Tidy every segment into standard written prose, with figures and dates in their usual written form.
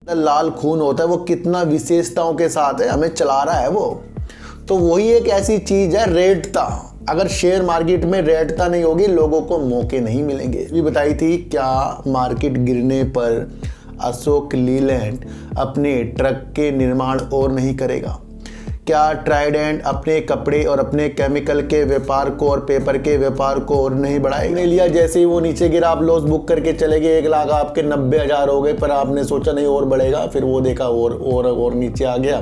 लाल खून होता है वो कितना विशेषताओं के साथ है हमें चला रहा है वो। तो वही एक ऐसी चीज है रेटता। अगर शेयर मार्केट में रेटता नहीं होगी लोगों को मौके नहीं मिलेंगे। भी बताई थी क्या मार्केट गिरने पर अशोक लीलैंड अपने ट्रक के निर्माण और नहीं करेगा? क्या ट्राइडेंट अपने कपड़े और अपने केमिकल के व्यापार को और पेपर के व्यापार को और नहीं बढ़ाएगा? लिया जैसे ही वो नीचे गिरा आप लॉस बुक करके चले गए, 1 लाख आपके 90,000 हो गए, पर आपने सोचा नहीं और बढ़ेगा, फिर वो देखा और नीचे आ गया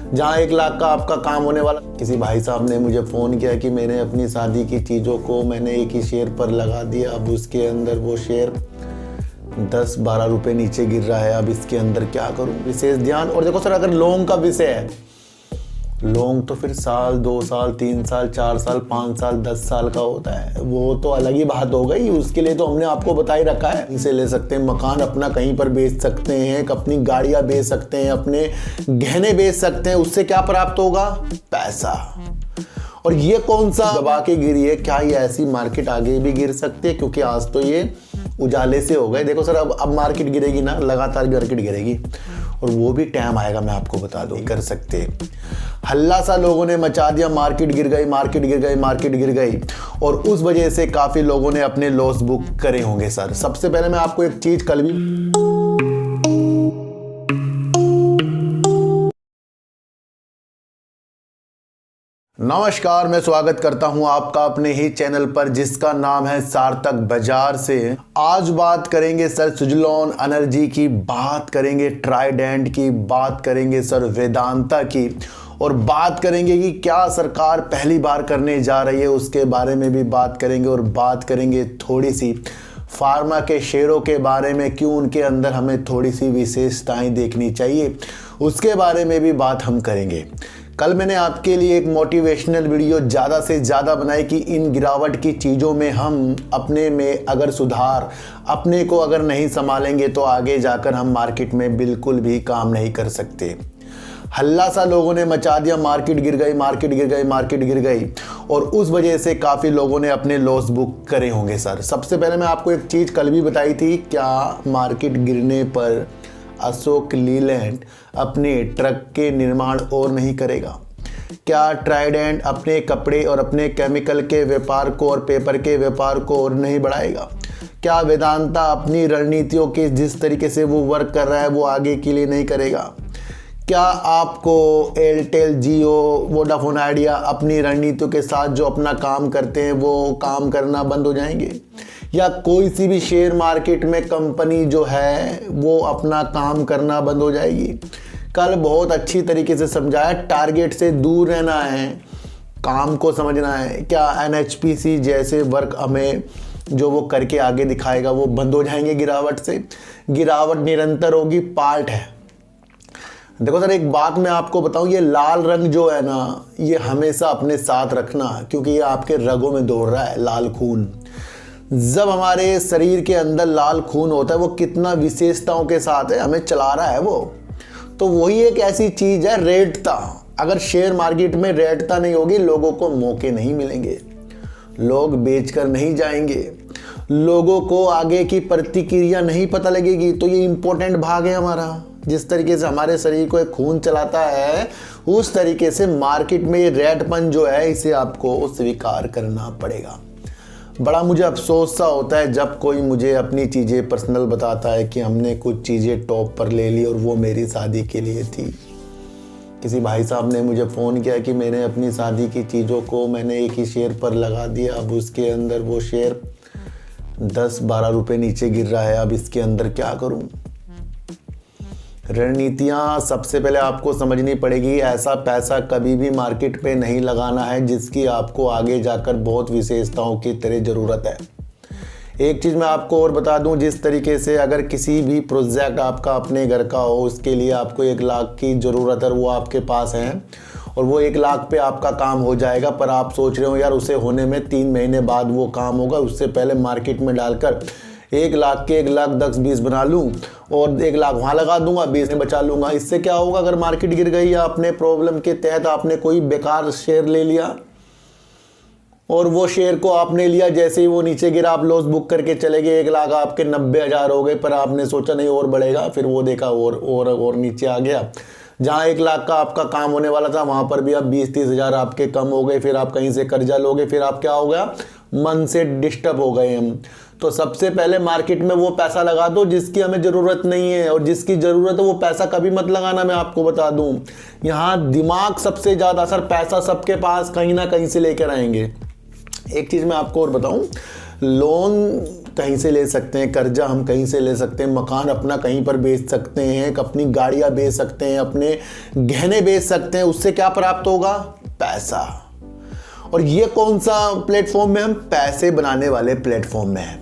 जहाँ 1 लाख का आपका काम होने वाला। किसी भाई साहब ने मुझे फ़ोन किया कि मैंने अपनी शादी की चीज़ों को मैंने एक ही शेयर पर लगा दिया, अब उसके अंदर वो शेयर 10-12 रुपये नीचे गिर रहा है, अब इसके अंदर क्या करूं? विशेष ध्यान। और देखो सर, अगर लॉन्ग का विषय है, लॉन्ग तो फिर साल, 2 साल, 3 साल, 4 साल, 5 साल, 10 साल का होता है, वो तो अलग ही बात हो गई। उसके लिए तो हमने आपको बता ही रखा है। इसे ले सकते हैं, मकान अपना कहीं पर बेच सकते हैं, अपनी गाड़ियां बेच सकते हैं, अपने गहने बेच सकते हैं। उससे क्या प्राप्त होगा? पैसा। और ये कौन सा दबा के गिरी है? क्या ये ऐसी मार्केट आगे भी गिर सकती है? क्योंकि आज तो ये उजाले से हो गए। देखो सर, अब मार्केट गिरेगी ना, लगातार मार्केट गिरेगी, और वो भी टाइम आएगा, मैं आपको बता दूं। कर सकते हल्ला सा लोगों ने मचा दिया, मार्केट गिर गई, मार्केट गिर गई, मार्केट गिर गई, और उस वजह से काफी लोगों ने अपने लॉस बुक करे होंगे। सर सबसे पहले मैं आपको एक चीज कल भी नमस्कार, मैं स्वागत करता हूं आपका अपने ही चैनल पर जिसका नाम है सार्थक बाजार से। आज बात करेंगे सर सुजलॉन एनर्जी की, बात करेंगे ट्राइडेंट की, बात करेंगे सर वेदांता की, और बात करेंगे कि क्या सरकार पहली बार करने जा रही है उसके बारे में भी बात करेंगे, और बात करेंगे थोड़ी सी फार्मा के शेयरों के बारे में, क्यों उनके अंदर हमें थोड़ी सी विशेषताएं देखनी चाहिए, उसके बारे में भी बात हम करेंगे। कल मैंने आपके लिए एक मोटिवेशनल वीडियो ज़्यादा से ज़्यादा बनाई कि इन गिरावट की चीज़ों में हम अपने में अगर सुधार, अपने को अगर नहीं संभालेंगे तो आगे जाकर हम मार्केट में बिल्कुल भी काम नहीं कर सकते। हल्ला सा लोगों ने मचा दिया, मार्केट गिर गई, मार्केट गिर गई, मार्केट गिर गई, और उस वजह से काफ़ी लोगों ने अपने लॉस बुक करे होंगे। सर सबसे पहले मैं आपको एक चीज़ कल भी बताई थी, क्या मार्केट गिरने पर अशोक लीलैंड अपने ट्रक के निर्माण और नहीं करेगा? क्या ट्राइडेंट अपने कपड़े और अपने केमिकल के व्यापार को और पेपर के व्यापार को और नहीं बढ़ाएगा? क्या वेदांता अपनी रणनीतियों के जिस तरीके से वो वर्क कर रहा है वो आगे के लिए नहीं करेगा? क्या आपको एयरटेल, जियो, वोडाफोन आइडिया अपनी रणनीतियों के साथ जो अपना काम करते हैं वो काम करना बंद हो जाएंगे? या कोई सी भी शेयर मार्केट में कंपनी जो है वो अपना काम करना बंद हो जाएगी? कल बहुत अच्छी तरीके से समझाया, टारगेट से दूर रहना है, काम को समझना है। क्या NHPC जैसे वर्क हमें जो वो करके आगे दिखाएगा वो बंद हो जाएंगे गिरावट से? गिरावट निरंतर होगी, पार्ट है। देखो सर, एक बात मैं आपको बताऊं, ये लाल रंग जो है ना, ये हमेशा अपने साथ रखना, क्योंकि ये आपके रगों में दौड़ रहा है, लाल खून। जब हमारे शरीर के अंदर लाल खून होता है वो कितना विशेषताओं के साथ है हमें चला रहा है वो। तो वही एक ऐसी चीज है रेटता। अगर शेयर मार्केट में रेटता नहीं होगी लोगों को मौके नहीं मिलेंगे, लोग बेचकर नहीं जाएंगे, लोगों को आगे की प्रतिक्रिया नहीं पता लगेगी। तो ये इंपॉर्टेंट भाग है हमारा। जिस तरीके से हमारे शरीर को एक खून चलाता है उस तरीके से मार्केट में ये रेटपन जो है इसे आपको स्वीकार करना पड़ेगा। बड़ा मुझे अफसोस सा होता है जब कोई मुझे अपनी चीज़ें पर्सनल बताता है कि हमने कुछ चीज़ें टॉप पर ले ली और वो मेरी शादी के लिए थी। किसी भाई साहब ने मुझे फ़ोन किया कि मैंने अपनी शादी की चीज़ों को मैंने एक ही शेयर पर लगा दिया, अब उसके अंदर वो शेयर 10-12 रुपये नीचे गिर रहा है, अब इसके अंदर क्या करूं? रणनीतियां सबसे पहले आपको समझनी पड़ेगी। ऐसा पैसा कभी भी मार्केट पे नहीं लगाना है जिसकी आपको आगे जाकर बहुत विशेषताओं की तरह ज़रूरत है। एक चीज़ मैं आपको और बता दूं, जिस तरीके से अगर किसी भी प्रोजेक्ट आपका अपने घर का हो उसके लिए आपको 1 लाख की ज़रूरत है, वो आपके पास है और वो 1 लाख पे आपका काम हो जाएगा, पर आप सोच रहे हो यार उसे होने में 3 महीने बाद वो काम होगा, उससे पहले मार्केट में डालकर 1 लाख के 1 लाख 10, 20 बना लूँ और 1 लाख वहाँ लगा दूंगा, 20 में बचा लूँगा। इससे क्या होगा? अगर मार्केट गिर गई या अपने प्रॉब्लम के तहत आपने कोई बेकार शेयर ले लिया और वो शेयर को आपने लिया, जैसे ही वो नीचे गिरा आप लॉस बुक करके चले गए, 1 लाख आपके 90,000 हो गए, पर आपने सोचा नहीं और बढ़ेगा, फिर वो देखा और नीचे आ गया। जहाँ 1 लाख का आपका काम होने वाला था वहाँ पर भी अब 20-30 हज़ार आपके कम हो गए, फिर आप कहीं से कर्जा लोगे, फिर आप क्या हो गया, मन से डिस्टर्ब हो गए हम। तो सबसे पहले मार्केट में वो पैसा लगा दो जिसकी हमें ज़रूरत नहीं है, और जिसकी ज़रूरत है वो पैसा कभी मत लगाना। मैं आपको बता दूं, यहाँ दिमाग सबसे ज़्यादा असर, पैसा सबके पास कहीं ना कहीं से लेकर आएंगे। एक चीज़ मैं आपको और बताऊं, लोन कहीं से ले सकते हैं, कर्जा हम कहीं से ले सकते हैं, मकान अपना कहीं पर बेच सकते हैं, अपनी गाड़ियाँ बेच सकते हैं, अपने गहने बेच सकते हैं। उससे क्या प्राप्त होगा, पैसा। और ये कौन सा प्लेटफॉर्म में, हम पैसे बनाने वाले प्लेटफॉर्म में हैं।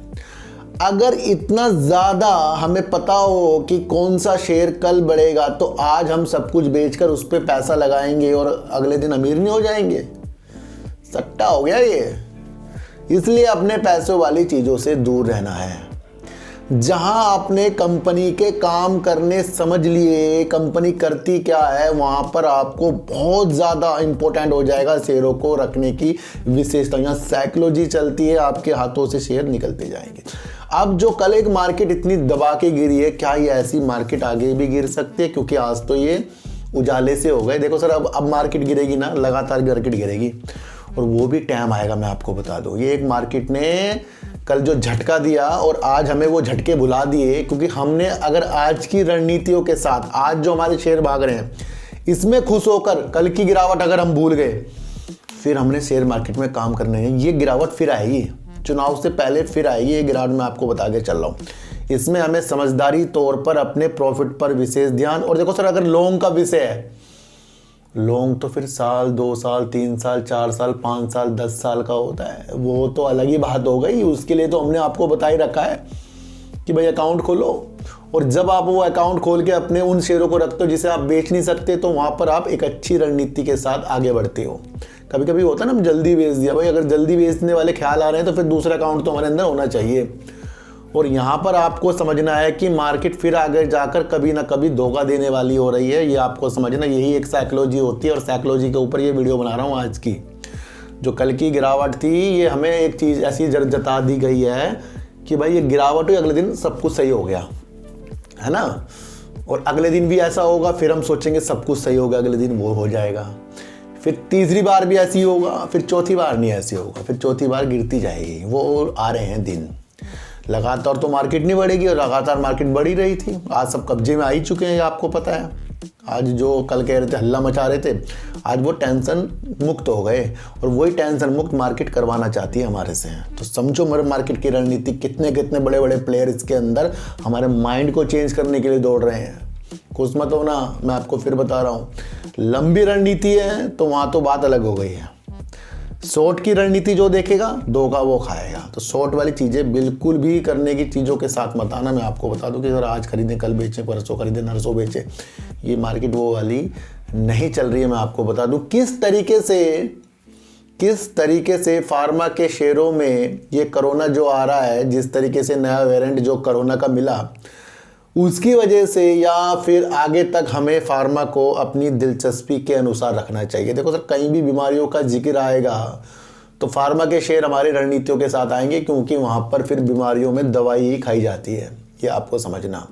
अगर इतना ज़्यादा हमें पता हो कि कौन सा शेयर कल बढ़ेगा, तो आज हम सब कुछ बेचकर उस पर पैसा लगाएंगे और अगले दिन अमीर नहीं हो जाएंगे। सट्टा हो गया ये। इसलिए अपने पैसों वाली चीज़ों से दूर रहना है। जहां आपने कंपनी के काम करने समझ लिए, कंपनी करती क्या है, वहां पर आपको बहुत ज़्यादा इंपॉर्टेंट हो जाएगा शेयरों को रखने की विशेषता। यहाँ साइकोलॉजी चलती है, आपके हाथों से शेयर निकलते जाएंगे। अब जो कल एक मार्केट इतनी दबा के गिरी है, क्या ये ऐसी मार्केट आगे भी गिर सकती है? क्योंकि आज तो ये उजाले से हो गए। देखो सर, अब मार्केट गिरेगी ना, लगातार मार्केट गिरेगी, और वो भी टाइम आएगा। मैं आपको बता दूं, ये एक मार्केट ने कल जो झटका दिया और आज हमें वो झटके भुला दिए, क्योंकि हमने अगर आज की रणनीतियों के साथ, आज जो हमारे शेयर भाग रहे हैं, इसमें खुश होकर कल की गिरावट अगर हम भूल गए, फिर हमने शेयर मार्केट में काम करने हैं। ये गिरावट फिर आएगी, चुनाव से पहले फिर आएगी ये गिरावट। मैं आपको बता के चल रहा हूँ। इसमें हमें समझदारी तौर पर अपने प्रॉफिट पर विशेष ध्यान। और देखो सर, अगर लॉन्ग का विषय है, लॉन्ग तो फिर साल, 2 साल, 3 साल, 4 साल, 5 साल, 10 साल का होता है, वो तो अलग ही बात हो गई। उसके लिए तो हमने आपको बता ही रखा है कि भाई अकाउंट खोलो, और जब आप वो अकाउंट खोल के अपने उन शेयरों को रखते हो जिसे आप बेच नहीं सकते, तो वहाँ पर आप एक अच्छी रणनीति के साथ आगे बढ़ते हो। कभी कभी होता है ना, हम जल्दी बेच दिया, भाई अगर जल्दी बेचने वाले ख्याल आ रहे हैं तो फिर दूसरा अकाउंट तो हमारे अंदर होना चाहिए। और यहाँ पर आपको समझना है कि मार्केट फिर आगे जाकर कभी ना कभी धोखा देने वाली हो रही है। ये आपको समझना, यही एक साइकोलॉजी होती है, और साइकोलॉजी के ऊपर ये वीडियो बना रहा हूँ आज की। जो कल की गिरावट थी, ये हमें एक चीज़ ऐसी जता दी गई है कि भाई ये गिरावट हुई, अगले दिन सब कुछ सही हो गया, है ना। और अगले दिन भी ऐसा होगा, फिर हम सोचेंगे सब कुछ सही होगा, अगले दिन वो हो जाएगा, फिर तीसरी बार भी ऐसी होगा, फिर चौथी बार नहीं ऐसी होगा, फिर चौथी बार गिरती जाएगी। वो आ रहे हैं दिन। लगातार तो मार्केट नहीं बढ़ेगी, और लगातार मार्केट बढ़ी रही थी। आज सब कब्जे में आ ही चुके हैं, आपको पता है। आज जो कल कह रहे थे, हल्ला मचा रहे थे, आज वो टेंशन मुक्त हो गए, और वही टेंशन मुक्त मार्केट करवाना चाहती है हमारे से। तो समझो मेरे मार्केट की रणनीति, कितने कितने बड़े बड़े प्लेयर इसके अंदर हमारे माइंड को चेंज करने के लिए दौड़ रहे हैं। खुश मत होना, मैं आपको फिर बता रहा हूँ। लंबी रणनीति है तो वहाँ तो बात अलग हो गई है। शॉर्ट की रणनीति जो देखेगा, धोखा वो खाएगा। तो शॉर्ट वाली चीज़ें बिल्कुल भी करने की चीज़ों के साथ मत आना। मैं आपको बता दूं कि अगर आज खरीदें कल बेचें, परसों खरीदें नरसों बेचें, ये मार्केट वो वाली नहीं चल रही है। मैं आपको बता दूं किस तरीके से फार्मा के शेयरों में ये कोरोना जो आ रहा है, जिस तरीके से नया वेरिएंट जो कोरोना का मिला, उसकी वजह से, या फिर आगे तक हमें फार्मा को अपनी दिलचस्पी के अनुसार रखना चाहिए। देखो सर, कहीं भी बीमारियों का जिक्र आएगा तो फार्मा के शेयर हमारी रणनीतियों के साथ आएंगे, क्योंकि वहाँ पर फिर बीमारियों में दवाई ही खाई जाती है, ये आपको समझना।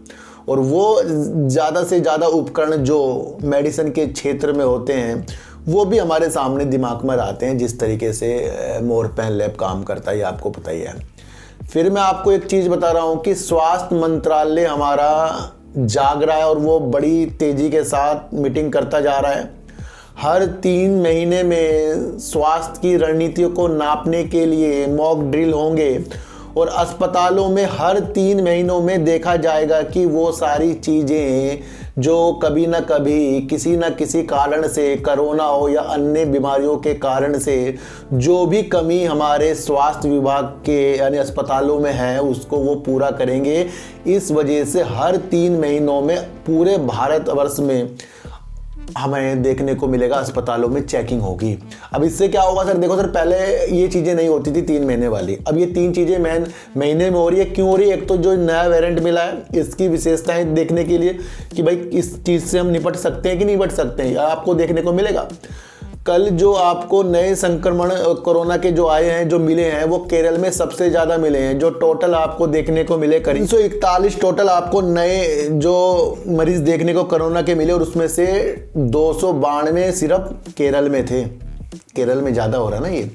और वो ज़्यादा से ज़्यादा उपकरण जो मेडिसिन के क्षेत्र में होते हैं, वो भी हमारे सामने दिमाग में आते हैं, जिस तरीके से मोरपैन लैब काम करता है, ये आपको पता ही है। फिर मैं आपको एक चीज़ बता रहा हूँ कि स्वास्थ्य मंत्रालय हमारा जाग रहा है, और वो बड़ी तेज़ी के साथ मीटिंग करता जा रहा है। हर 3 महीने में स्वास्थ्य की रणनीतियों को नापने के लिए मॉक ड्रिल होंगे, और अस्पतालों में हर 3 महीनों में देखा जाएगा कि वो सारी चीज़ें जो कभी ना कभी किसी न किसी कारण से, कोरोना हो या अन्य बीमारियों के कारण से, जो भी कमी हमारे स्वास्थ्य विभाग के यानी अस्पतालों में है, उसको वो पूरा करेंगे। इस वजह से हर 3 महीनों में पूरे भारतवर्ष में हमें देखने को मिलेगा अस्पतालों में चेकिंग होगी। अब इससे क्या होगा सर? देखो सर, पहले ये चीज़ें नहीं होती थी 3 महीने वाली, अब ये 3 चीज़ें महीने में हो रही है। क्यों हो रही है? एक तो जो नया वेरिएंट मिला है, इसकी विशेषताएं देखने के लिए कि भाई इस चीज़ से हम निपट सकते हैं कि नहीं निपट सकते हैं, आपको देखने को मिलेगा। कल जो आपको नए संक्रमण कोरोना के जो आए हैं, जो मिले हैं, वो केरल में सबसे ज़्यादा मिले हैं। जो टोटल आपको देखने को मिले करीब 341 टोटल आपको नए जो मरीज देखने को कोरोना के मिले, और उसमें से 292 सिर्फ केरल में थे। केरल में ज़्यादा हो रहा है ना ये,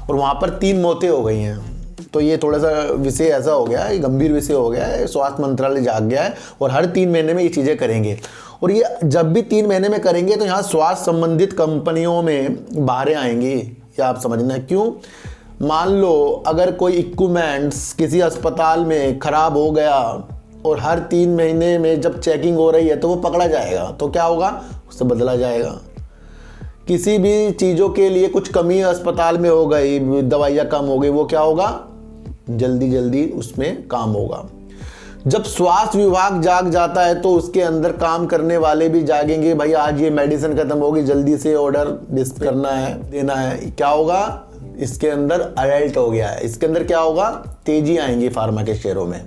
और वहाँ पर 3 मौतें हो गई हैं। तो ये थोड़ा सा विषय ऐसा हो गया है, गंभीर विषय हो गया है। स्वास्थ्य मंत्रालय जाग गया है और हर 3 महीने में ये चीज़ें करेंगे। और ये जब भी 3 महीने में करेंगे तो यहाँ स्वास्थ्य संबंधित कंपनियों में बाहरें आएंगी। ये आप समझना क्यों। मान लो अगर कोई इक्विपमेंट्स किसी अस्पताल में ख़राब हो गया और हर 3 महीने में जब चेकिंग हो रही है तो वो पकड़ा जाएगा, तो क्या होगा, उससे बदला जाएगा। किसी भी चीज़ों के लिए कुछ कमी अस्पताल में हो गई, दवाइयाँ कम हो गई, वो क्या होगा, जल्दी जल्दी उसमें काम होगा। जब स्वास्थ्य विभाग जाग जाता है तो उसके अंदर काम करने वाले भी जागेंगे। भाई आज ये मेडिसिन खत्म होगी, जल्दी से ऑर्डर डिस्पैच करना है, देना है। क्या होगा, इसके अंदर अलर्ट हो गया है। इसके अंदर क्या होगा, तेजी आएंगी फार्मा के शेयरों में।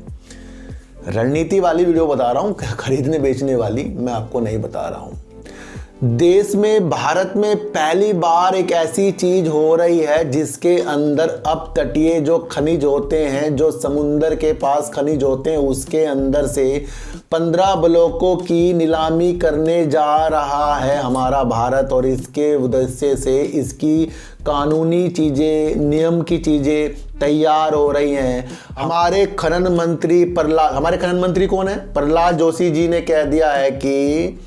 रणनीति वाली वीडियो बता रहा हूँ, खरीदने बेचने वाली मैं आपको नहीं बता रहा हूँ। देश में, भारत में पहली बार एक ऐसी चीज हो रही है जिसके अंदर अब तटीय जो खनिज होते हैं, जो समुंदर के पास खनिज होते हैं, उसके अंदर से 15 ब्लॉकों की नीलामी करने जा रहा है हमारा भारत। और इसके उद्देश्य से इसकी कानूनी चीज़ें, नियम की चीज़ें तैयार हो रही हैं। हमारे खनन मंत्री कौन है, प्रहलाद जोशी जी ने कह दिया है कि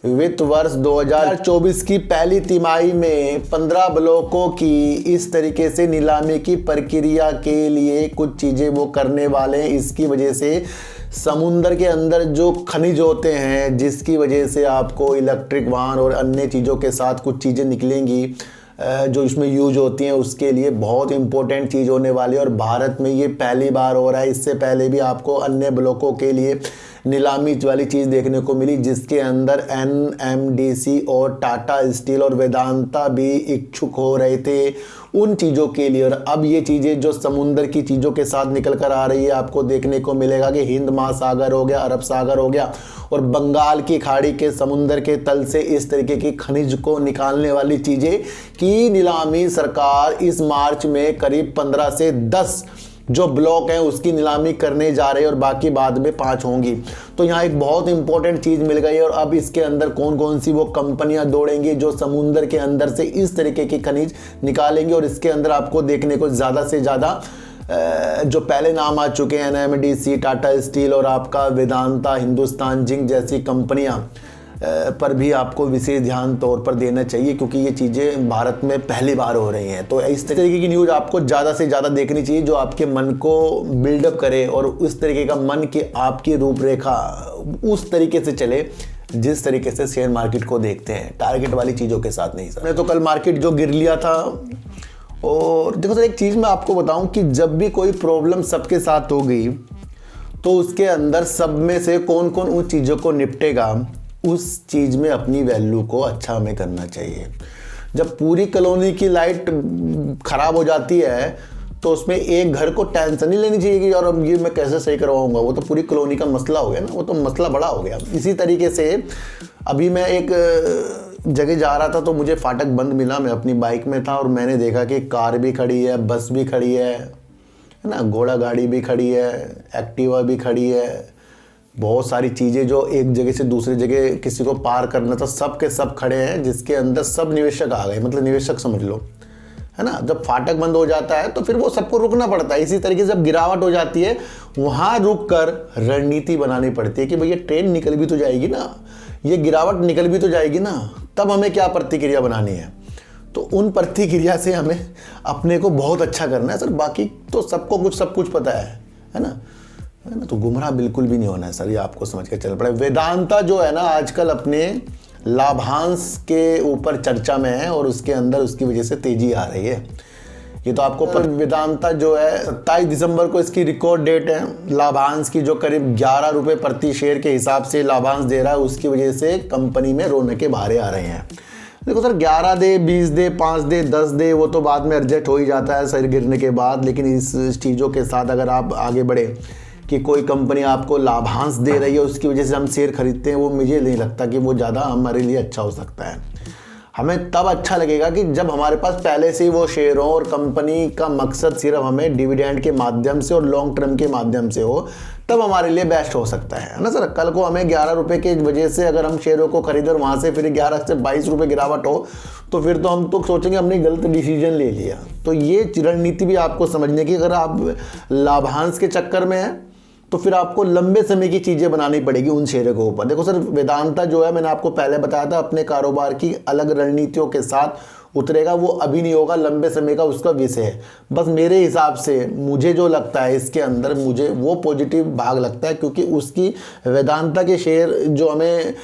वित्त वर्ष 2024 की पहली तिमाही में 15 ब्लॉकों की इस तरीके से नीलामी की प्रक्रिया के लिए कुछ चीज़ें वो करने वाले हैं। इसकी वजह से समुंदर के अंदर जो खनिज होते हैं, जिसकी वजह से आपको इलेक्ट्रिक वाहन और अन्य चीज़ों के साथ कुछ चीज़ें निकलेंगी जो इसमें यूज होती हैं, उसके लिए बहुत इंपॉर्टेंट चीज़ होने वाली है। और भारत में ये पहली बार हो रहा है। इससे पहले भी आपको अन्य ब्लॉकों के लिए नीलामी वाली चीज़ देखने को मिली, जिसके अंदर NMDC और टाटा स्टील और वेदांता भी इच्छुक हो रहे थे उन चीज़ों के लिए। और अब ये चीज़ें जो समुंदर की चीज़ों के साथ निकल कर आ रही है, आपको देखने को मिलेगा कि हिंद महासागर हो गया, अरब सागर हो गया और बंगाल की खाड़ी के समुंदर के तल से इस तरीके की खनिज को निकालने वाली चीज़ें की नीलामी सरकार इस मार्च में करीब 15 से 10 जो ब्लॉक हैं उसकी नीलामी करने जा रहे हैं, और बाकी बाद में 5 होंगी। तो यहाँ एक बहुत इंपॉर्टेंट चीज़ मिल गई है। और अब इसके अंदर कौन कौन सी वो कंपनियां दौड़ेंगी जो समुंदर के अंदर से इस तरीके की खनिज निकालेंगे। और इसके अंदर आपको देखने को ज़्यादा से ज़्यादा जो पहले नाम आ चुके हैं, NMDC, टाटा स्टील और आपका वेदांता, हिंदुस्तान जिंक जैसी कंपनियां पर भी आपको विशेष ध्यान तौर पर देना चाहिए, क्योंकि ये चीज़ें भारत में पहली बार हो रही हैं। तो इस तरीके की न्यूज़ आपको ज़्यादा से ज़्यादा देखनी चाहिए जो आपके मन को बिल्डअप करे और उस तरीके का मन की आपकी रूपरेखा उस तरीके से चले जिस तरीके से शेयर मार्केट को देखते हैं, टारगेट वाली चीज़ों के साथ नहीं। मैं तो कल मार्केट जो गिर लिया था। और देखो सर, एक चीज़ मैं आपको बताऊं कि जब भी कोई प्रॉब्लम सबके साथ हो गई तो उसके अंदर सब में से कौन कौन उन चीज़ों को निपटेगा, उस चीज़ में अपनी वैल्यू को अच्छा हमें करना चाहिए। जब पूरी कॉलोनी की लाइट ख़राब हो जाती है तो उसमें एक घर को टेंशन नहीं लेनी चाहिए कि यार अब ये मैं कैसे सही करवाऊंगा, वो तो पूरी कॉलोनी का मसला हो गया ना, वो तो मसला बड़ा हो गया। इसी तरीके से अभी मैं एक जगह जा रहा था तो मुझे फाटक बंद मिला, मैं अपनी बाइक में था और मैंने देखा कि कार भी खड़ी है, बस भी खड़ी है ना, घोड़ा गाड़ी भी खड़ी है, एक्टिवा भी खड़ी है, बहुत सारी चीज़ें जो एक जगह से दूसरी जगह किसी को पार करना था, सब के सब खड़े हैं, जिसके अंदर सब निवेशक आ गए, मतलब निवेशक समझ लो, है ना। जब फाटक बंद हो जाता है तो फिर वो सबको रुकना पड़ता है। इसी तरीके से जब गिरावट हो जाती है वहाँ रुक कर रणनीति बनानी पड़ती है कि भैया ट्रेन निकल भी तो जाएगी ना, ये गिरावट निकल भी तो जाएगी ना, तब हमें क्या प्रतिक्रिया बनानी है। तो उन प्रतिक्रिया से हमें अपने को बहुत अच्छा करना है सर, बाकी तो सबको सब कुछ पता है ना, तो गुमराह बिल्कुल भी नहीं होना है सर, ये आपको समझ के चल पड़े। वेदांता जो है ना आजकल अपने लाभांश के ऊपर चर्चा में है और उसके अंदर उसकी वजह से तेजी आ रही है। ये तो आपको पर वेदांता जो है 27 दिसंबर को इसकी रिकॉर्ड डेट है, लाभांश की जो करीब 11 रुपये प्रति शेयर के हिसाब से लाभांश दे रहा है, उसकी वजह से कंपनी में रौनकें बाहर आ रहे हैं। देखो सर 11 दे, 20 दे, 5 दे, 10 दे, वो तो बाद में एडजस्ट हो ही जाता है शेयर गिरने के बाद। लेकिन इस चीज़ों के साथ अगर आप आगे बढ़े कि कोई कंपनी आपको लाभांश दे रही है उसकी वजह से हम शेयर खरीदते हैं, वो मुझे नहीं लगता कि वो ज़्यादा हमारे लिए अच्छा हो सकता है। हमें तब अच्छा लगेगा कि जब हमारे पास पहले से ही वो शेयर हो और कंपनी का मकसद सिर्फ हमें डिविडेंड के माध्यम से और लॉन्ग टर्म के माध्यम से हो, तब हमारे लिए बेस्ट हो सकता है ना सर। कल को हमें 11 रुपये की वजह से अगर हम शेयरों को खरीदें और वहाँ से फिर 11 से 22 रुपये गिरावट हो, तो फिर तो हम तो सोचेंगे हमने गलत डिसीजन ले लिया। तो ये रणनीति भी आपको समझने की, अगर आप लाभांश के चक्कर में हैं तो फिर आपको लंबे समय की चीज़ें बनानी पड़ेगी उन शेयरों के ऊपर। देखो सर, वेदांता जो है, मैंने आपको पहले बताया था, अपने कारोबार की अलग रणनीतियों के साथ उतरेगा, वो अभी नहीं होगा, लंबे समय का उसका विषय है। बस मेरे हिसाब से मुझे जो लगता है इसके अंदर, मुझे वो पॉजिटिव भाग लगता है, क्योंकि उसकी वेदांता के शेयर जो हमें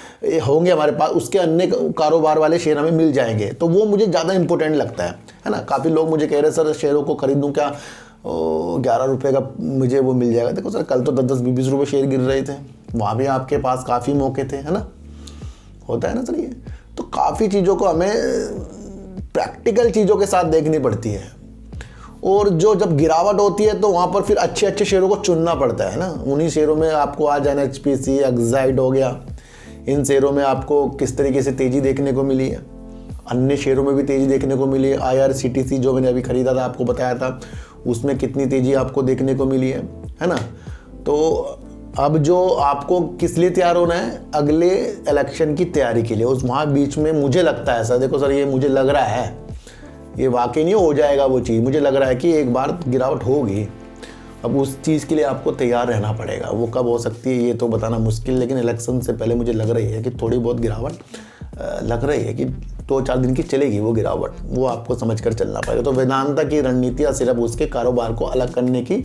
होंगे हमारे पास, उसके अन्य कारोबार वाले शेयर हमें मिल जाएंगे, तो वो मुझे ज़्यादा इंपॉर्टेंट लगता है ना। काफ़ी लोग मुझे कह रहे हैं सर शेयरों को खरीदूँ क्या, 11 रुपये का मुझे वो मिल जाएगा। देखो सर, कल तो 10-10, 20-20 रुपये शेयर गिर रहे थे, वहाँ भी आपके पास काफ़ी मौके थे, है ना। होता है ना सर ये। तो काफ़ी चीज़ों को हमें प्रैक्टिकल चीज़ों के साथ देखनी पड़ती है, और जो जब गिरावट होती है तो वहाँ पर फिर अच्छे अच्छे शेयरों को चुनना पड़ता है ना। उन्हीं शेयरों में आपको आज NHPC, एक्साइड हो गया, इन शेयरों में आपको किस तरीके से तेज़ी देखने को मिली है, अन्य शेयरों में भी तेज़ी देखने को मिली है। IRCTC जो मैंने अभी ख़रीदा था, आपको बताया था, उसमें कितनी तेज़ी आपको देखने को मिली है ना। तो अब जो आपको किस लिए तैयार होना है, अगले इलेक्शन की तैयारी के लिए। उस वहाँ बीच में मुझे लगता है ऐसा, देखो सर ये मुझे लग रहा है, ये वाकई नहीं हो जाएगा वो चीज़, मुझे लग रहा है कि एक बार गिरावट होगी। अब उस चीज़ के लिए आपको तैयार रहना पड़ेगा। वो कब हो सकती है ये तो बताना मुश्किल, लेकिन इलेक्शन से पहले मुझे लग रही है कि थोड़ी बहुत गिरावट लग रही है कि 2-4 दिन की चलेगी वो गिरावट, वो आपको समझ कर चलना पड़ेगा। तो वेदांता की रणनीति सिर्फ उसके कारोबार को अलग करने की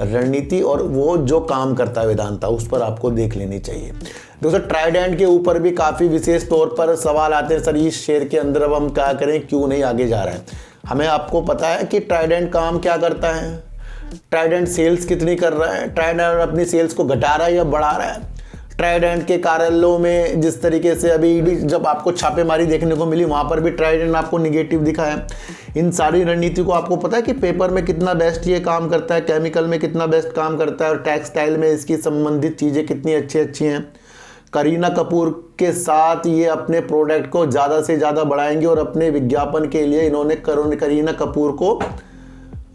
रणनीति और वो जो काम करता है वेदांता, उस पर आपको देख लेनी चाहिए। दोस्तों, ट्राइडेंट के ऊपर भी काफ़ी विशेष तौर पर सवाल आते हैं, सर इस शेयर के अंदर अब हम क्या करें, क्यों नहीं आगे जा रहा है। हमें आपको पता है कि ट्राइडेंट काम क्या करता है, ट्राइडेंट सेल्स कितनी कर रहा है, ट्राइडेंट अपनी सेल्स को घटा रहा है या बढ़ा रहा है। ट्राइडेंट के कार्यालयों में जिस तरीके से अभी जब आपको छापेमारी देखने को मिली, वहाँ पर भी ट्राइडेंट आपको निगेटिव दिखा है। इन सारी रणनीति को आपको पता है कि पेपर में कितना बेस्ट ये काम करता है, केमिकल में कितना बेस्ट काम करता है, और टेक्सटाइल में इसकी संबंधित चीज़ें कितनी अच्छी हैं। करीना कपूर के साथ ये अपने प्रोडक्ट को ज़्यादा से ज़्यादा बढ़ाएंगे, और अपने विज्ञापन के लिए इन्होंने करीना कपूर को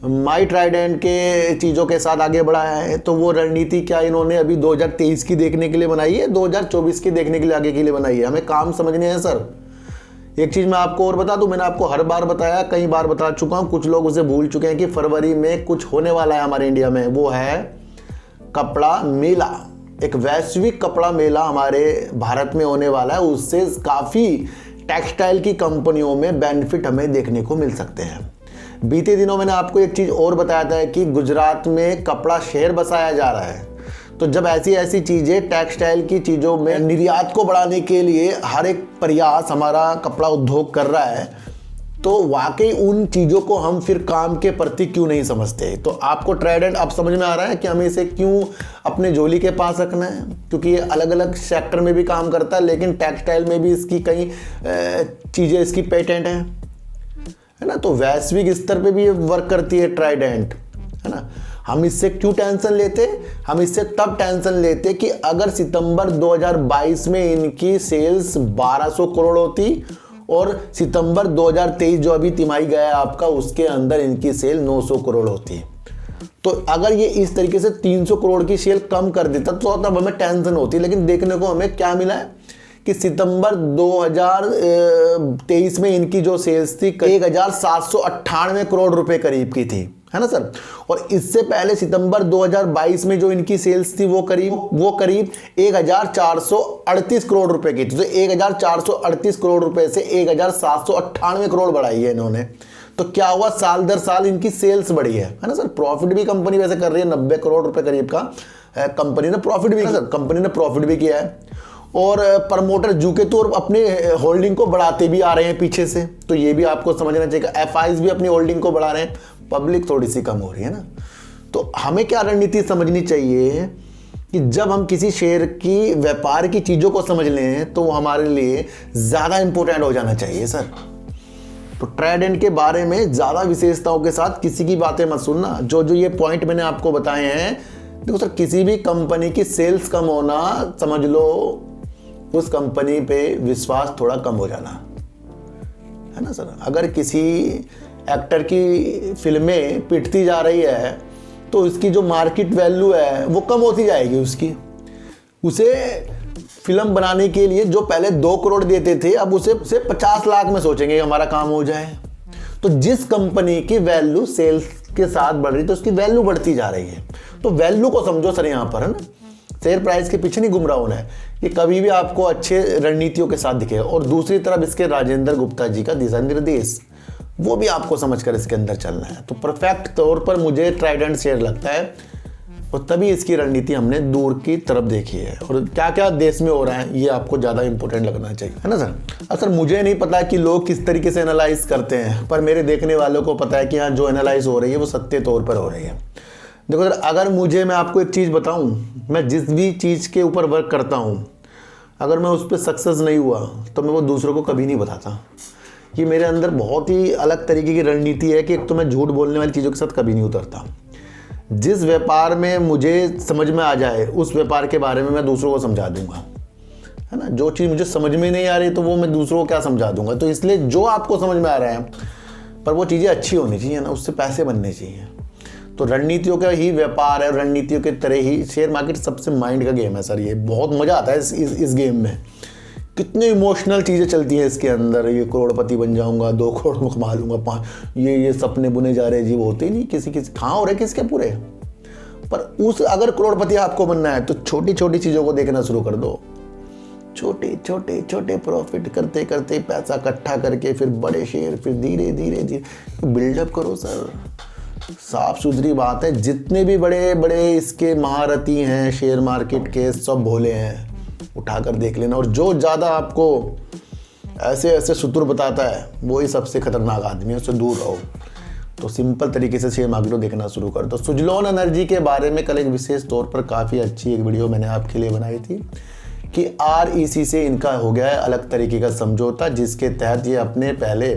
माई ट्राइडेंट के चीज़ों के साथ आगे बढ़ाया है। तो वो रणनीति क्या इन्होंने अभी 2023 की देखने के लिए बनाई है, 2024 की देखने के लिए आगे के लिए बनाई है। हमें काम समझने हैं सर। एक चीज़ मैं आपको और बता दूं, मैंने आपको हर बार बताया, कई बार बता चुका हूं, कुछ लोग उसे भूल चुके हैं कि फरवरी में कुछ होने वाला है हमारे इंडिया में, वो है कपड़ा मेला। एक वैश्विक कपड़ा मेला हमारे भारत में होने वाला है। उससे काफ़ी टेक्सटाइल की कंपनियों में बेनिफिट हमें देखने को मिल सकते हैं। बीते दिनों मैंने आपको एक चीज़ और बताया था कि गुजरात में कपड़ा शहर बसाया जा रहा है। तो जब ऐसी चीज़ें टेक्सटाइल की चीज़ों में निर्यात को बढ़ाने के लिए हर एक प्रयास हमारा कपड़ा उद्योग कर रहा है, तो वाकई उन चीज़ों को हम फिर काम के प्रति क्यों नहीं समझते। तो आपको ट्राइडेंट अब समझ में आ रहा है कि हमें इसे क्यों अपने झोली के पास रखना है, क्योंकि ये अलग अलग सेक्टर में भी काम करता है, लेकिन टेक्सटाइल में भी इसकी कई चीज़ें इसकी पेटेंट हैं, है ना। तो वैश्विक स्तर पे भी ये वर्क करती है ट्राइडेंट, है ना। हम इससे क्यों टेंशन लेते, हम इससे तब टेंशन लेते कि अगर सितंबर 2022 में इनकी सेल्स 1200 करोड़ होती और सितंबर 2023 जो अभी तिमाही गया है आपका, उसके अंदर इनकी सेल 900 करोड़ होती। तो अगर ये इस तरीके से 300 करोड़ की सेल कम कर देता तो तब हमें टेंशन होती। लेकिन देखने को हमें क्या मिला है कि सितंबर 2023 में इनकी जो सेल्स थी 1798 करोड़ रुपए करीब की थी, है ना सर। और इससे पहले सितंबर 2022 में जो इनकी सेल्स थी वो करीब 1438 करोड़ रुपए की थी। तो 1438 करोड़ रुपए से 1798 करोड़ बढ़ाई है इन्होंने। तो क्या हुआ, साल दर साल इनकी सेल्स बढ़ी है ना सर। प्रॉफिट भी कंपनी वैसे कर रही है, 90 करोड़ रुपए करीब का कंपनी ने प्रॉफिट भी, कंपनी ने प्रॉफिट भी किया है। और प्रमोटर झुके तो अपने होल्डिंग को बढ़ाते भी आ रहे हैं पीछे से, तो ये भी आपको समझना चाहिए। एफआईज भी अपनी होल्डिंग को बढ़ा रहे हैं, पब्लिक थोड़ी सी कम हो रही है ना। तो हमें क्या रणनीति समझनी चाहिए कि जब हम किसी शेयर की व्यापार की चीज़ों को समझ लें तो हमारे लिए ज़्यादा इंपॉर्टेंट हो जाना चाहिए सर। तो ट्राइडेंट के बारे में ज़्यादा विशेषताओं के साथ किसी की बातें मत सुनना। जो ये पॉइंट मैंने आपको बताए हैं, देखो सर, किसी भी कंपनी की सेल्स कम होना, समझ लो उस कंपनी पे विश्वास थोड़ा कम हो जाना। है ना सर। अगर किसी एक्टर की फिल्में पिटती जा रही है तो इसकी जो मार्केट वैल्यू है वो कम होती जाएगी उसकी। उसे फिल्म बनाने के लिए जो पहले 2 करोड़ देते थे अब उसे 50 लाख में सोचेंगे हमारा काम हो जाए। तो जिस कंपनी की वैल्यू सेल्स के साथ बढ़ रही तो उसकी वैल्यू बढ़ती जा रही है। तो वैल्यू को समझो सर यहाँ पर, है ना। शेयर प्राइस के पीछे नहीं घूम रहा होना है, ये कभी भी आपको अच्छे रणनीतियों के साथ दिखेगा। और दूसरी तरफ इसके राजेंद्र गुप्ता जी का दिशा निर्देश वो भी आपको समझकर इसके अंदर चलना है। तो परफेक्ट तौर पर मुझे ट्राइडेंट शेयर लगता है और तभी इसकी रणनीति हमने दूर की तरफ देखी है। और क्या क्या देश में हो रहा है ये आपको ज़्यादा इंपॉर्टेंट लगना चाहिए, है ना सर। सर मुझे नहीं पता कि लोग किस तरीके से एनालाइज करते हैं, पर मेरे देखने वालों को पता है कि हाँ जो एनालाइज हो रही है वो सत्य तौर पर हो रही है। देखो सर, अगर मैं आपको एक चीज़ बताऊँ, मैं जिस भी चीज़ के ऊपर वर्क करता हूँ अगर मैं उस पर सक्सेस नहीं हुआ तो मैं वो दूसरों को कभी नहीं बताता। ये मेरे अंदर बहुत ही अलग तरीके की रणनीति है कि एक तो मैं झूठ बोलने वाली चीज़ों के साथ कभी नहीं उतरता। जिस व्यापार में मुझे समझ में आ जाए उस व्यापार के बारे में मैं दूसरों को समझा दूंगा, है ना। जो चीज़ मुझे समझ में नहीं आ रही तो वो मैं दूसरों को क्या समझा दूंगा। तो इसलिए जो आपको समझ में आ रहा है पर वो चीज़ें अच्छी होनी चाहिए ना, उससे पैसे बनने चाहिए। तो रणनीतियों का ही व्यापार है, रणनीतियों के तरह ही शेयर मार्केट सबसे माइंड का गेम है सर। ये बहुत मज़ा आता है इस गेम में। कितने इमोशनल चीज़ें चलती हैं इसके अंदर। ये करोड़पति बन जाऊंगा, 2 करोड़ में कमा लूंगा, 5 ये सपने बुने जा रहे हैं जी, वो होते ही नहीं। किसी कहाँ हो रहे किसके पूरे। पर अगर करोड़पति आपको बनना है तो छोटी छोटी चीज़ों को देखना शुरू कर दो। छोटे प्रॉफिट करते करते पैसा इकट्ठा करके फिर बड़े शेयर, फिर धीरे धीरे बिल्डअप करो सर। साफ सुथरी बात है, जितने भी बड़े बड़े इसके महारथी हैं शेयर मार्केट के सब भोले हैं, उठाकर देख लेना। और जो ज़्यादा आपको ऐसे सूत्र बताता है वो ही सबसे खतरनाक आदमी है, उससे दूर रहो। तो सिंपल तरीके से शेयर मार्केट को देखना शुरू कर दो। सुजलॉन एनर्जी के बारे में कल एक विशेष तौर पर काफ़ी अच्छी एक वीडियो मैंने आपके लिए बनाई थी कि REC से इनका हो गया है अलग तरीके का समझौता, जिसके तहत ये अपने पहले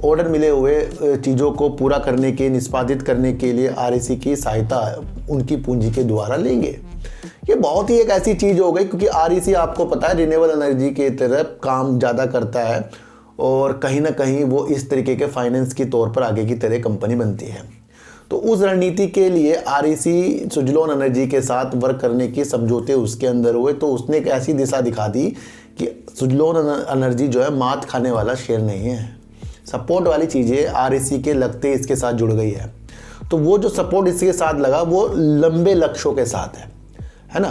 ऑर्डर मिले हुए चीज़ों को पूरा करने के निष्पादित करने के लिए REC की सहायता उनकी पूंजी के द्वारा लेंगे। ये बहुत ही एक ऐसी चीज़ हो गई क्योंकि REC आपको पता है रिन्यूएबल एनर्जी के तरफ काम ज़्यादा करता है और कहीं ना कहीं वो इस तरीके के फाइनेंस की तौर पर आगे की तरह कंपनी बनती है। तो उस रणनीति के लिए REC सुजलॉन एनर्जी के साथ वर्क करने की समझौते उसके अंदर हुए। तो उसने एक ऐसी दिशा दिखा दी कि सुजलॉन एनर्जी जो है मात खाने वाला शेयर नहीं है। सपोर्ट वाली चीज़ें REC के लगते इसके साथ जुड़ गई है। तो वो जो सपोर्ट इसके साथ लगा वो लंबे लक्ष्यों के साथ है ना।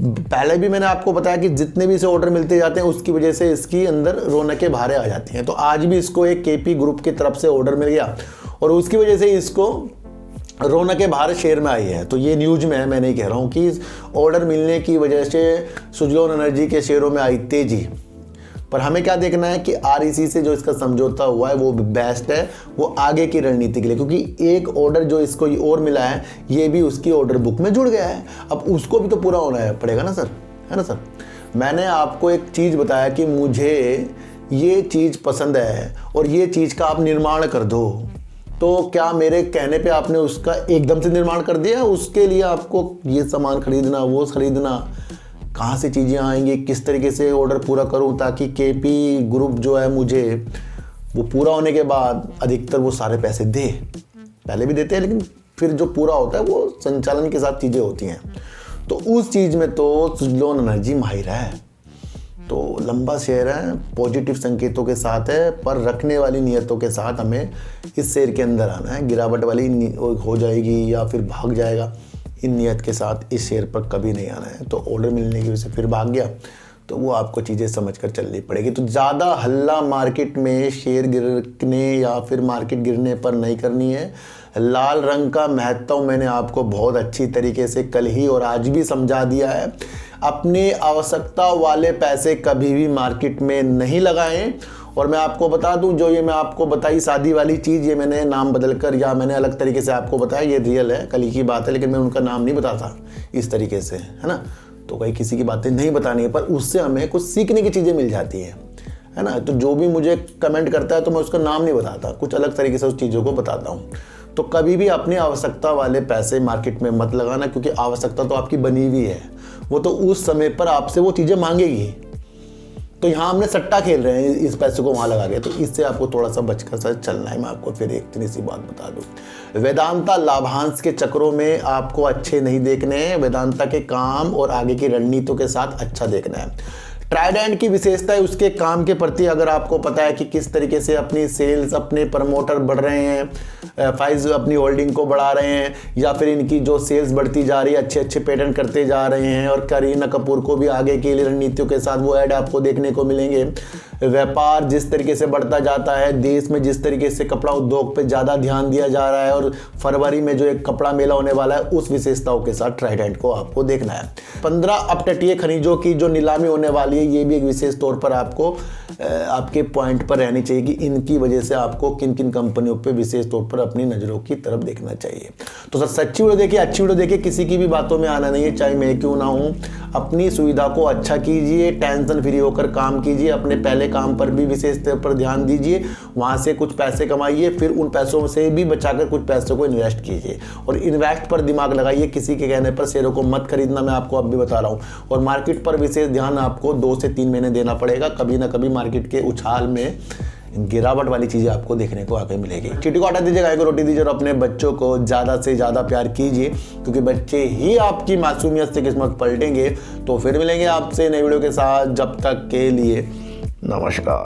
पहले भी मैंने आपको बताया कि जितने भी इसे ऑर्डर मिलते जाते हैं उसकी वजह से इसकी अंदर रौनकें भारे आ जाती हैं। तो आज भी इसको एक KP ग्रुप की तरफ से ऑर्डर मिल गया और उसकी वजह से इसको रौनकें बाहर शेयर में आई है। तो ये न्यूज में है, मैं नहीं कह रहा हूँ कि ऑर्डर मिलने की वजह से सुजलॉन एनर्जी के शेयरों में आई तेजी। पर हमें क्या देखना है कि REC से जो इसका समझौता हुआ है वो बेस्ट है, वो आगे की रणनीति के लिए, क्योंकि एक ऑर्डर जो इसको और मिला है ये भी उसकी ऑर्डर बुक में जुड़ गया है। अब उसको भी तो पूरा होना है पड़ेगा ना सर, है ना सर। मैंने आपको एक चीज़ बताया कि मुझे ये चीज़ पसंद है और ये चीज़ का आप निर्माण कर दो। तो क्या मेरे कहने पे आपने उसका एकदम से निर्माण कर दिया? उसके लिए आपको ये सामान खरीदना, वो खरीदना, कहाँ से चीज़ें आएंगी, किस तरीके से ऑर्डर पूरा करूँ ताकि KP ग्रुप जो है मुझे वो पूरा होने के बाद अधिकतर वो सारे पैसे दे। पहले भी देते हैं लेकिन फिर जो पूरा होता है वो संचालन के साथ चीज़ें होती हैं। तो उस चीज़ में तो सुजलॉन एनर्जी माहिर है। तो लंबा शेयर है, पॉजिटिव संकेतों के साथ है, पर रखने वाली नियतों के साथ हमें इस शेयर के अंदर आना है। गिरावट वाली हो जाएगी या फिर भाग जाएगा, इन नियत के साथ इस शेयर पर कभी नहीं आना है। तो ऑर्डर मिलने की वजह से फिर भाग गया तो वो आपको चीज़ें समझकर चलनी पड़ेगी। तो ज़्यादा हल्ला मार्केट में शेयर गिरने या फिर मार्केट गिरने पर नहीं करनी है। लाल रंग का महत्व मैंने आपको बहुत अच्छी तरीके से कल ही और आज भी समझा दिया है। अपनी आवश्यकता वाले पैसे कभी भी मार्केट में नहीं लगाएं। और मैं आपको बता दूं, जो ये मैं आपको बताई शादी वाली चीज़, ये मैंने नाम बदलकर या मैंने अलग तरीके से आपको बताया, ये रियल है, कल की बात है, लेकिन मैं उनका नाम नहीं बताता इस तरीके से, है ना। तो कहीं किसी की बातें नहीं बतानी है, पर उससे हमें कुछ सीखने की चीज़ें मिल जाती हैं, है ना। तो जो भी मुझे कमेंट करता है तो मैं उसका नाम नहीं बताता, कुछ अलग तरीके से उस चीज़ों को बताता हूँ। तो कभी भी अपनी आवश्यकता वाले पैसे मार्केट में मत लगाना, क्योंकि आवश्यकता तो आपकी बनी हुई है, वो तो उस समय पर आपसे वो चीज़ें मांगेगी। तो यहाँ हमने सट्टा खेल रहे हैं इस पैसे को वहाँ लगा के, तो इससे आपको थोड़ा सा बचकर सर चलना है। मैं आपको फिर एक इतनी सी बात बता दूँ, वेदांता लाभांश के चक्रों में आपको अच्छे नहीं देखने हैं, वेदांता के काम और आगे की रणनीतियों के साथ अच्छा देखना है। ट्राइडेंट की विशेषता है उसके काम के प्रति, अगर आपको पता है कि किस तरीके से अपनी सेल्स, अपने प्रमोटर बढ़ रहे हैं, फाइज अपनी होल्डिंग को बढ़ा रहे हैं, या फिर इनकी जो सेल्स बढ़ती जा रही है, अच्छे अच्छे पेटेंट करते जा रहे हैं, और करीना कपूर को भी आगे के लिए रणनीतियों के साथ वो ऐड आपको देखने को मिलेंगे। व्यापार जिस तरीके से बढ़ता जाता है, देश में जिस तरीके से कपड़ा उद्योग पे ज़्यादा ध्यान दिया जा रहा है, और फरवरी में जो एक कपड़ा मेला होने वाला है उस विशेषताओं के साथ ट्राइडेंट को आपको देखना है। 15 अपतटीय खनिजों की जो नीलामी होने वाली है, ये भी एक विशेष तौर पर आपको आपके पॉइंट पर रहनी चाहिए कि इनकी वजह से आपको किन किन कंपनियों पे विशेष तौर पर अपनी नज़रों की तरफ देखना चाहिए। तो सर सच्ची वीडियो देखिए, अच्छी वीडियो देखिए, किसी की भी बातों में आना नहीं है, चाहे मैं क्यों ना हूँ। अपनी सुविधा को अच्छा कीजिए, टेंशन फ्री होकर काम कीजिए, अपने पहले काम पर भी विशेष तौर पर ध्यान दीजिए, वहाँ से कुछ पैसे कमाइए, फिर उन पैसों से भी बचाकर कुछ पैसों को इन्वेस्ट कीजिए, और इन्वेस्ट पर दिमाग लगाइए। किसी के कहने पर शेयरों को मत खरीदना, मैं आपको अब भी बता रहा हूँ। और मार्केट पर विशेष ध्यान आपको 2 से 3 महीने देना पड़ेगा, कभी ना कभी मार्केट के उछाल में गिरावट वाली चीज़ें आपको देखने को आगे मिलेगी। चीटी को हटा दीजिए, गाय को रोटी दीजिए, और अपने बच्चों को ज़्यादा से ज़्यादा प्यार कीजिए, क्योंकि बच्चे ही आपकी मासूमियत से किस्मत पलटेंगे। तो फिर मिलेंगे आपसे नई वीडियो के साथ, जब तक के लिए नमस्कार।